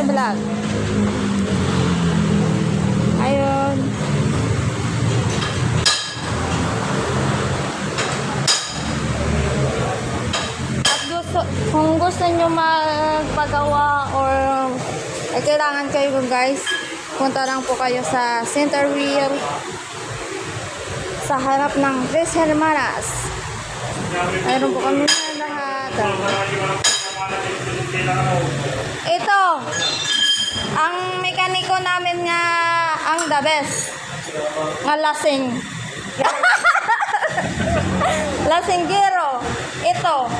vlog. Ayun. At kung gusto nyo magpagawa or kailangan kayo guys, punta lang po kayo sa center wheel sa harap ng Tres Hermanas. Mayroon po kami na lahat. Ito, ang mekaniko namin nga ang the best. Nga lasing. Lasinggero. Ito,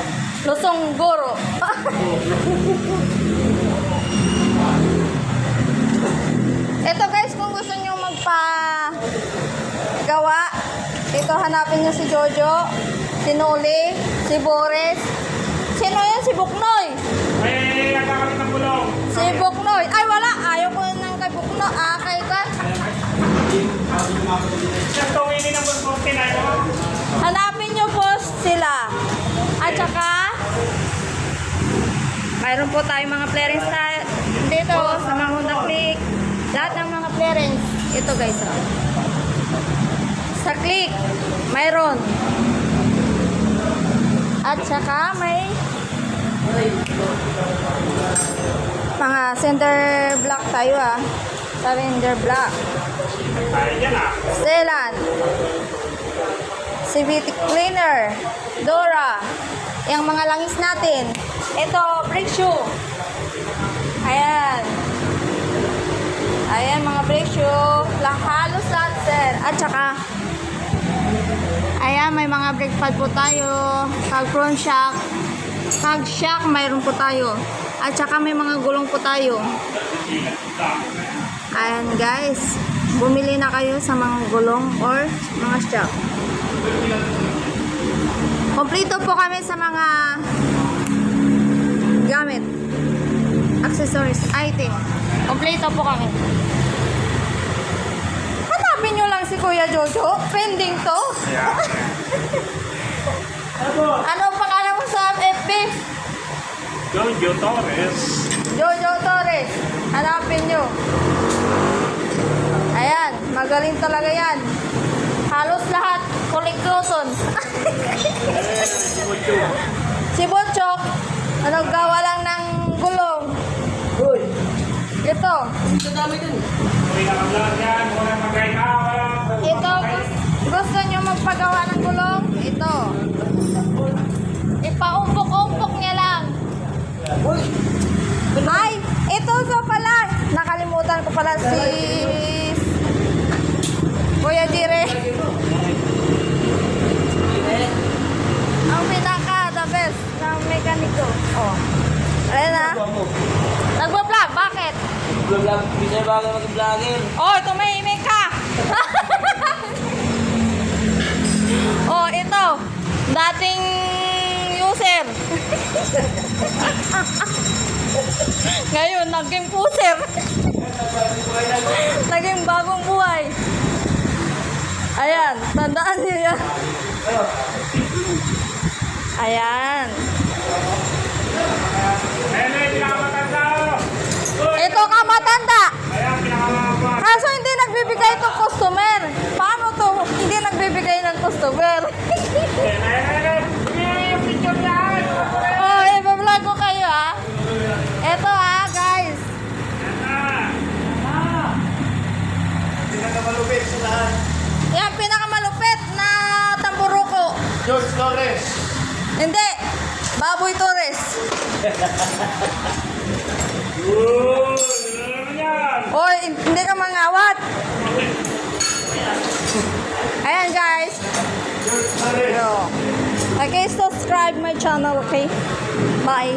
Lusungguro. Ito guys, kung gusto nyo magpagawa, ito hanapin nyo si Jojo, si Noli, si Boris. Sino yan? Si Buknoy. Ay, nagkakalit ng bulong. Si Buknoy. Ay, wala. Ayaw ko nang kay Buknoy. Kay Kan. Just tawinin ang bulong na. Hanapin nyo po sila. At saka, mayroon po tayong mga clearance dito sa mga Honda Click. Lahat ng mga clearance. Ito guys. Sa Click, mayroon. At saka may mga center block tayo Center block. Ay, yan Selan. CVT cleaner. Dora. Yung mga langis natin. Ito, brake shoe. Ayan. Ayan, mga brake shoe. Halos lahat, sir. At saka, ayan, may mga brake pad po tayo. Kag front shock. Kag shock, mayroon po tayo. At saka may mga gulong po tayo. Ayan, guys. Bumili na kayo sa mga gulong or mga shock. Kompleto po kami sa mga gamit, accessories, item. Kompleto po kami. Hanapin nyo lang si Kuya Jojo. Pending to. Ano ang pangalan mo sa FB? Jojo Torres. Jojo Torres. Hanapin nyo. Ayan, magaling talaga yan. Halos lahat, kulik-luton. Si Botchok, naggawa lang ng gulong. Ito. Ito, gusto nyo magpagawa ng gulong? Ito. Ipaumpok-umpok niya lang. Ay, ito so pala. Nakalimutan ko pala si Kuya Jire. Ang pinaka the best ng mekaniko. Oh. Ayan na. Nagbablog, bakit? Vlog, bisa bagay mag-vlogger. Oh, tumahimik ka. Oh, ito. Dating user. Ngayon, naging puser. Naging bagong buhay. Ayan, tandaan niyo yan. Ayan. Ayan na yung pinakamatanda. Ito ka matanda. Ayan, pinakamatanda. Kaso hindi nagbibigay itong customer. Paano to? Hindi nagbibigay ng customer. Ayan. Yung picture yan. Oh, i-vlog ko kayo Ito guys. Pinakamalupit sa lahat. Yan, pinakamalupit na tamburuko. George Torres. Hindi. Baboy Torres. Yan. Oy, hindi ka mangawat. Ayan guys. George Torres. Okay, subscribe my channel, okay? Bye.